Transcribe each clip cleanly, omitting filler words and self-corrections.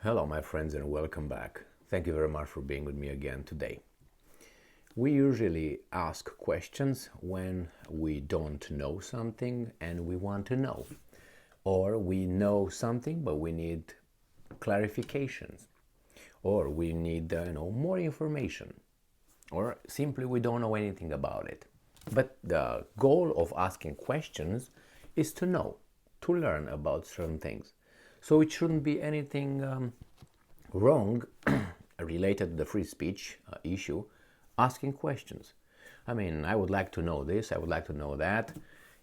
Hello, my friends, and welcome back. Thank you very much for being with me again today. We usually ask questions when we don't know something and we want to know, or we know something but we need clarifications, or we need more information, or simply we don't know anything about it. But the goal of asking questions is to know, to learn about certain things. So it shouldn't be anything wrong related to the free speech issue, asking questions. I mean, I would like to know this, I would like to know that.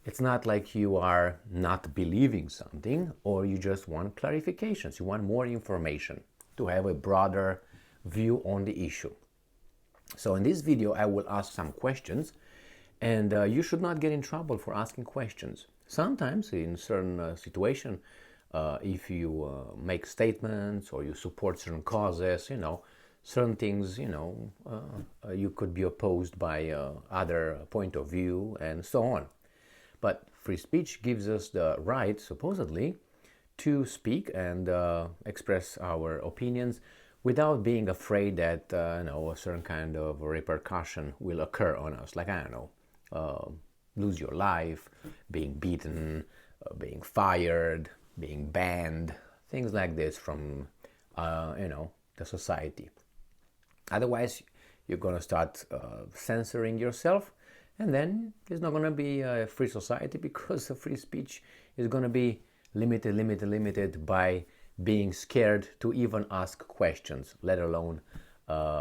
It's not like you are not believing something or you just want clarifications, you want more information to have a broader view on the issue. So in this video, I will ask some questions, and you should not get in trouble for asking questions. Sometimes in certain situations, if you make statements or you support certain causes, certain things, you could be opposed by other point of view and so on. But free speech gives us the right, supposedly, to speak and express our opinions without being afraid that a certain kind of repercussion will occur on us. Like, I don't know, lose your life, being beaten, being fired, being banned, things like this from the society. Otherwise, you're going to start censoring yourself, and then it's not going to be a free society, because the free speech is going to be limited by being scared to even ask questions, let alone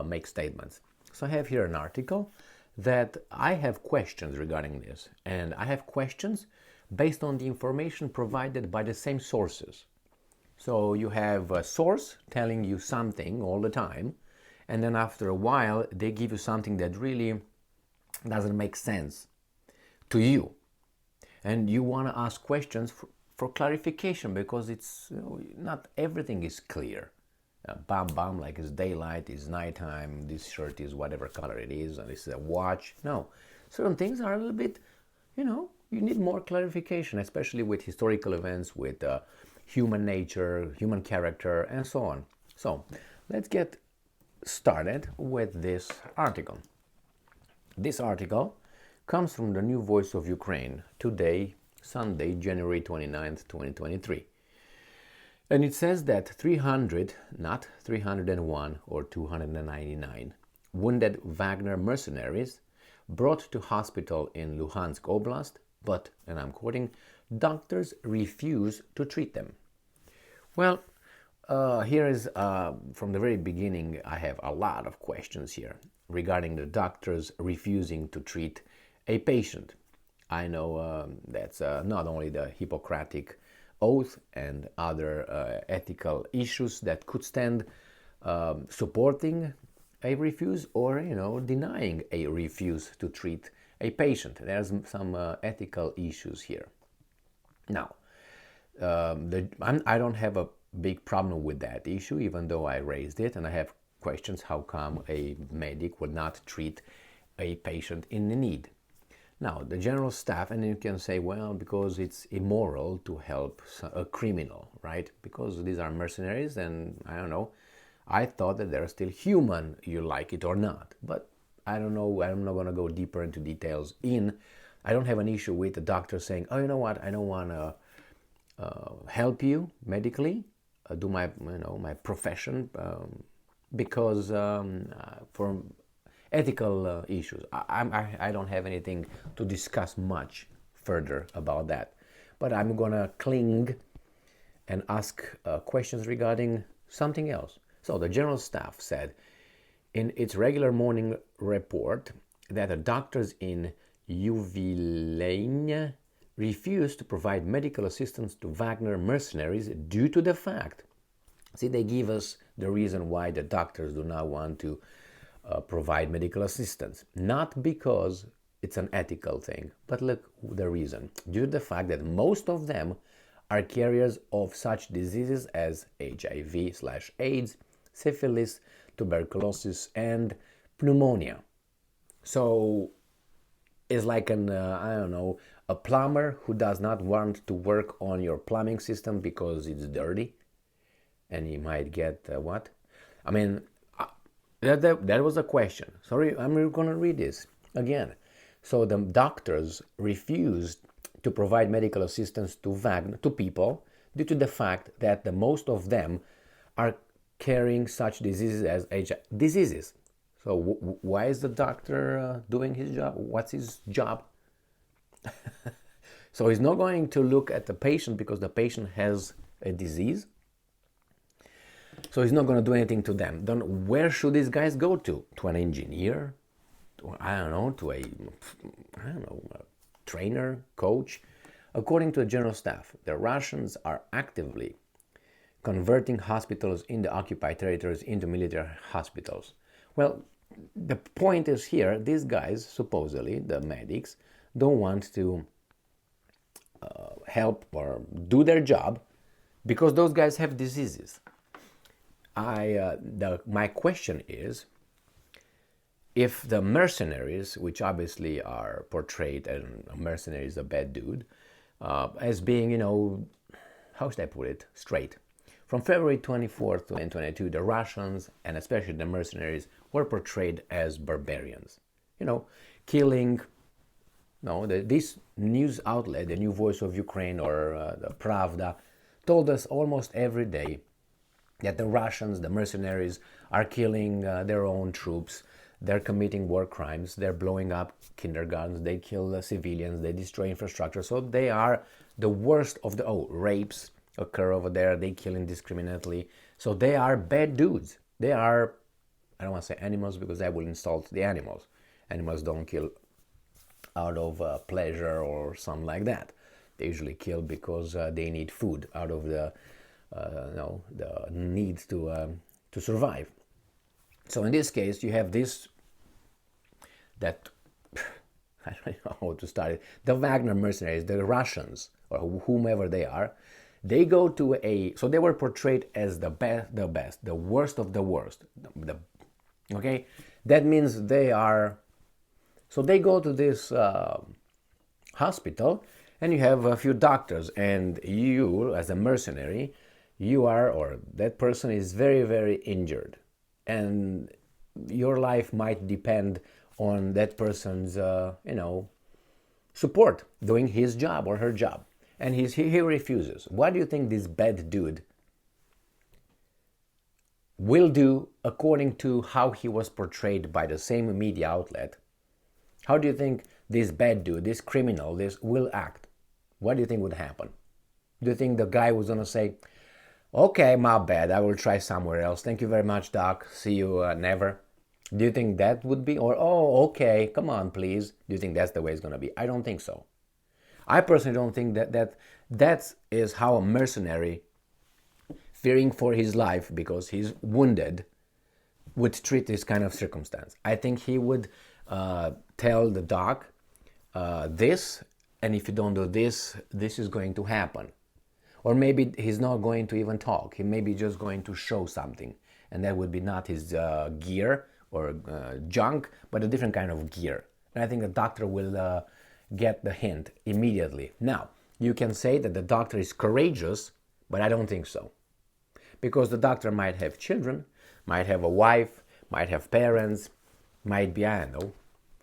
make statements. So I have here an article that I have questions regarding this, and I have questions based on the information provided by the same sources. So you have a source telling you something all the time, and then after a while they give you something that really doesn't make sense to you, and you want to ask questions for clarification, because it's not everything is clear. Bam, like it's daylight, it's nighttime, this shirt is whatever color it is, and this is a watch. No, certain things are a little bit, you need more clarification, especially with historical events, with human nature, human character, and so on. So let's get started with this article. This article comes from the New Voice of Ukraine, today, Sunday, January 29th, 2023. And it says that 300, not 301 or 299, wounded Wagner mercenaries brought to hospital in Luhansk Oblast, but, and I'm quoting, doctors refuse to treat them. Well, here is, from the very beginning, I have a lot of questions here regarding the doctors refusing to treat a patient. I know that's not only the Hippocratic oath and other ethical issues that could stand supporting a refuse or denying a refuse to treat a patient. There's some ethical issues here. Now, I don't have a big problem with that issue, even though I raised it, and I have questions how come a medic would not treat a patient in need. Now, the general staff, and you can say, well, because it's immoral to help a criminal, right? Because these are mercenaries, and I don't know, I thought that they're still human, you like it or not. But I don't know, I'm not going to go deeper into details. I don't have an issue with the doctor saying, oh, you know what, I don't want to help you medically, do my profession, because for ethical issues. I don't have anything to discuss much further about that. But I'm going to cling and ask questions regarding something else. So the general staff said in its regular morning report that the doctors in Uvilene refused to provide medical assistance to Wagner mercenaries due to the fact, see, they give us the reason why the doctors do not want to provide medical assistance. Not because it's an ethical thing, but look the reason. Due to the fact that most of them are carriers of such diseases as HIV/AIDS, syphilis, tuberculosis, and pneumonia. So it's like a plumber who does not want to work on your plumbing system because it's dirty, and he might get what? I mean, that was a question. Sorry, I'm going to read this again. So the doctors refused to provide medical assistance to Wagner, to people, due to the fact that the most of them are carrying such diseases as HIV diseases. So why is the doctor doing his job? What's his job? So he's not going to look at the patient because the patient has a disease. So he's not going to do anything to them. Then where should these guys go to? To an engineer? I don't know, to a trainer, coach. According to the general staff, the Russians are actively converting hospitals in the occupied territories into military hospitals. Well, the point is here, these guys, supposedly, the medics, don't want to help or do their job because those guys have diseases. My question is, if the mercenaries, which obviously are portrayed, and a mercenary is a bad dude, as being, how should I put it, straight. From February 24th, 2022, the Russians, and especially the mercenaries, were portrayed as barbarians. Killing, this news outlet, the New Voice of Ukraine or the Pravda, told us almost every day that the Russians, the mercenaries, are killing their own troops. They're committing war crimes. They're blowing up kindergartens. They kill civilians. They destroy infrastructure. So they are the worst of the... rapes occur over there. They kill indiscriminately. So they are bad dudes. They are... I don't want to say animals because that will insult the animals. Animals don't kill out of pleasure or something like that. They usually kill because they need food out of the need to survive. So in this case, you have this, that, I don't know how to start it, the Wagner mercenaries, the Russians, or whomever they are, they go to so they were portrayed as the best, the worst of the worst. Okay? That means they are, so they go to this hospital, and you have a few doctors, and you, as a mercenary, you are, or that person is very, very injured. And your life might depend on that person's, support, doing his job or her job. And he refuses. What do you think this bad dude will do according to how he was portrayed by the same media outlet? How do you think this bad dude, this criminal, this will act? What do you think would happen? Do you think the guy was going to say, okay, my bad, I will try somewhere else. Thank you very much, doc. See you never. Do you think that would be, or, oh, okay, come on, please. Do you think that's the way it's going to be? I don't think so. I personally don't think that is how a mercenary, fearing for his life because he's wounded, would treat this kind of circumstance. I think he would tell the doc this, and if you don't do this, this is going to happen. Or maybe he's not going to even talk. He may be just going to show something. And that would be not his gear or junk, but a different kind of gear. And I think the doctor will get the hint immediately. Now, you can say that the doctor is courageous, but I don't think so. Because the doctor might have children, might have a wife, might have parents, might be,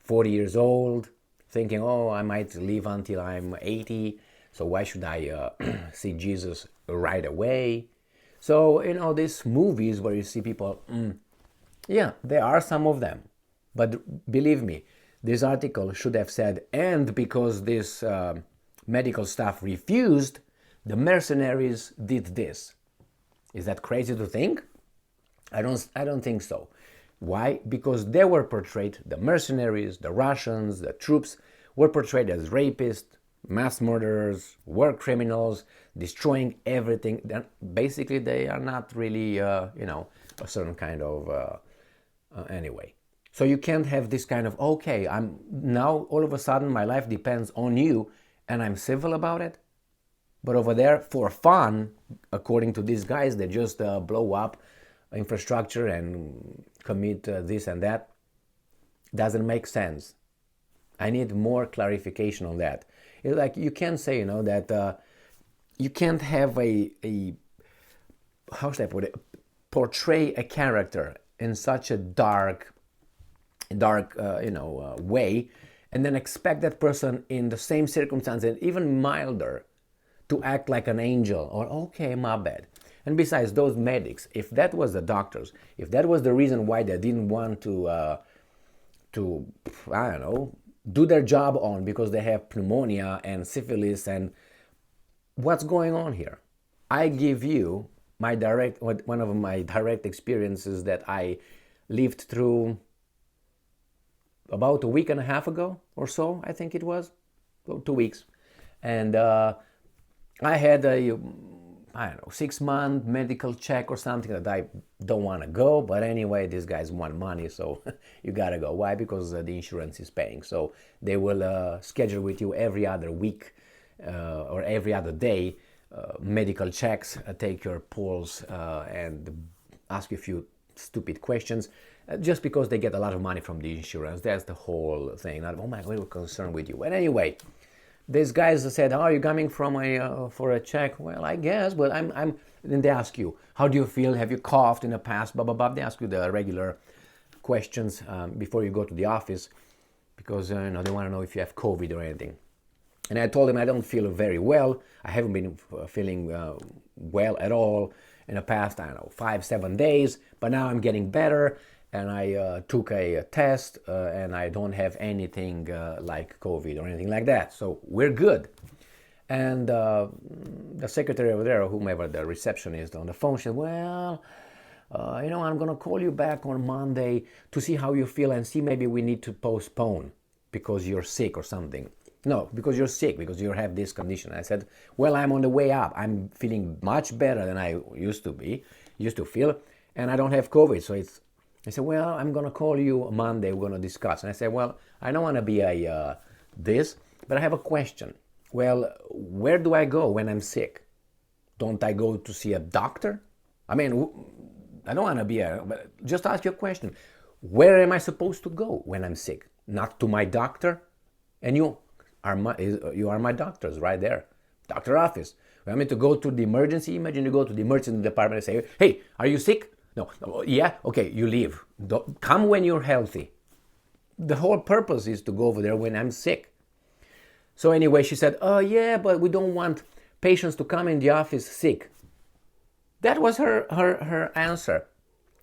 40 years old, thinking, oh, I might live until I'm 80. So why should I see Jesus right away? So, these movies where you see people, yeah, there are some of them. But believe me, this article should have said, and because this medical staff refused, the mercenaries did this. Is that crazy to think? I don't think so. Why? Because they were portrayed, the mercenaries, the Russians, the troops, were portrayed as rapists, mass murderers, war criminals, destroying everything. Basically, they are not really, a certain kind of, anyway. So you can't have this kind of, okay, I'm now all of a sudden my life depends on you and I'm civil about it. But over there, for fun, according to these guys, they just blow up infrastructure and commit this and that. Doesn't make sense. I need more clarification on that. It's like you can't say, that you can't have a how should I put it, portray a character in such a dark way, and then expect that person in the same circumstances, even milder, to act like an angel, or okay, my bad. And besides, those medics, if that was the doctors, if that was the reason why they didn't want to I don't know, do their job on because they have pneumonia and syphilis, and what's going on here? I give you one of my direct experiences that I lived through about a week and a half ago or so, I think it was, 2 weeks. And I had a, I don't know, 6-month medical check or something that I don't want to go. But anyway, these guys want money, so you got to go. Why? Because the insurance is paying. So they will schedule with you every other week or every other day medical checks, take your pulse and ask you a few stupid questions just because they get a lot of money from the insurance. That's the whole thing. Not, oh my God, we're concerned with you. But anyway, these guys said, "Oh, are you coming from for a check?" Well, I guess, but I'm. Then they ask you, "How do you feel? Have you coughed in the past?" Blah blah blah. They ask you the regular questions before you go to the office, because they want to know if you have COVID or anything. And I told them I don't feel very well. I haven't been feeling well at all in the past, I don't know, 5-7 days. But now I'm getting better. And I took a test and I don't have anything like COVID or anything like that. So we're good. And the secretary over there, or whomever the receptionist on the phone, said, "Well, I'm going to call you back on Monday to see how you feel and see maybe we need to postpone because you're sick or something." "No, because you're sick, because you have this condition." I said, "Well, I'm on the way up. I'm feeling much better than I used to feel, and I don't have COVID, so it's..." I said, "Well, I'm going to call you Monday. We're going to discuss." And I said, "Well, I don't want to be this, but I have a question. Well, where do I go when I'm sick? Don't I go to see a doctor? I mean, I don't want to be but just ask you a question. Where am I supposed to go when I'm sick? Not to my doctor? And you are my doctors right there. Doctor office. I mean to go to the emergency. Imagine you go to the emergency department and say, 'Hey, are you sick?' No. Yeah? Okay, you leave. Come when you're healthy." The whole purpose is to go over there when I'm sick. So anyway, she said, "Oh yeah, but we don't want patients to come in the office sick." That was her answer.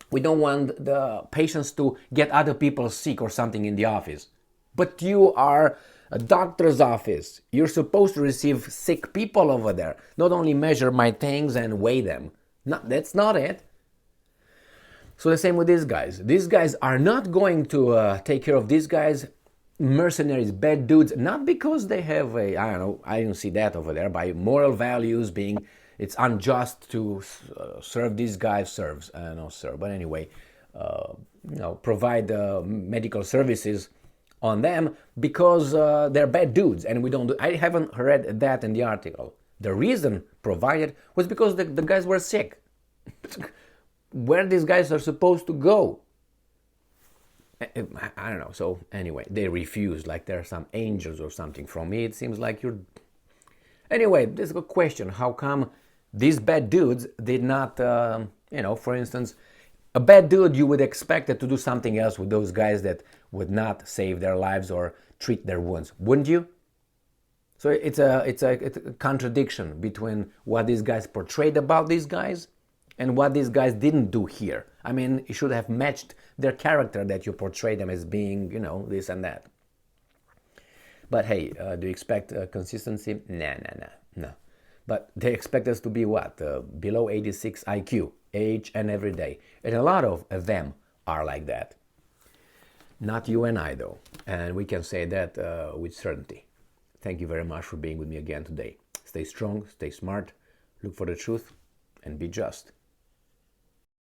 "We don't want the patients to get other people sick or something in the office." But you are a doctor's office. You're supposed to receive sick people over there, not only measure my things and weigh them. No, that's not it. So the same with these guys. These guys are not going to take care of these guys, mercenaries, bad dudes, not because they have I don't see that over there, by moral values being, it's unjust to serve these guys, no sir, but anyway, provide medical services on them because they're bad dudes, and we don't I haven't read that in the article. The reason provided was because the guys were sick. Where these guys are supposed to go, I don't know. So anyway, they refuse, like they're some angels or something. From me, it seems like you're... Anyway, there's a question. How come these bad dudes did not, for instance, a bad dude, you would expect it to do something else with those guys that would not save their lives or treat their wounds, wouldn't you? So it's a contradiction between what these guys portrayed about these guys and what these guys didn't do here. I mean, it should have matched their character that you portray them as being, this and that. But hey, do you expect consistency? No. But they expect us to be what? Below 86 IQ, each and every day. And a lot of them are like that. Not you and I, though. And we can say that with certainty. Thank you very much for being with me again today. Stay strong, stay smart, look for the truth, and be just.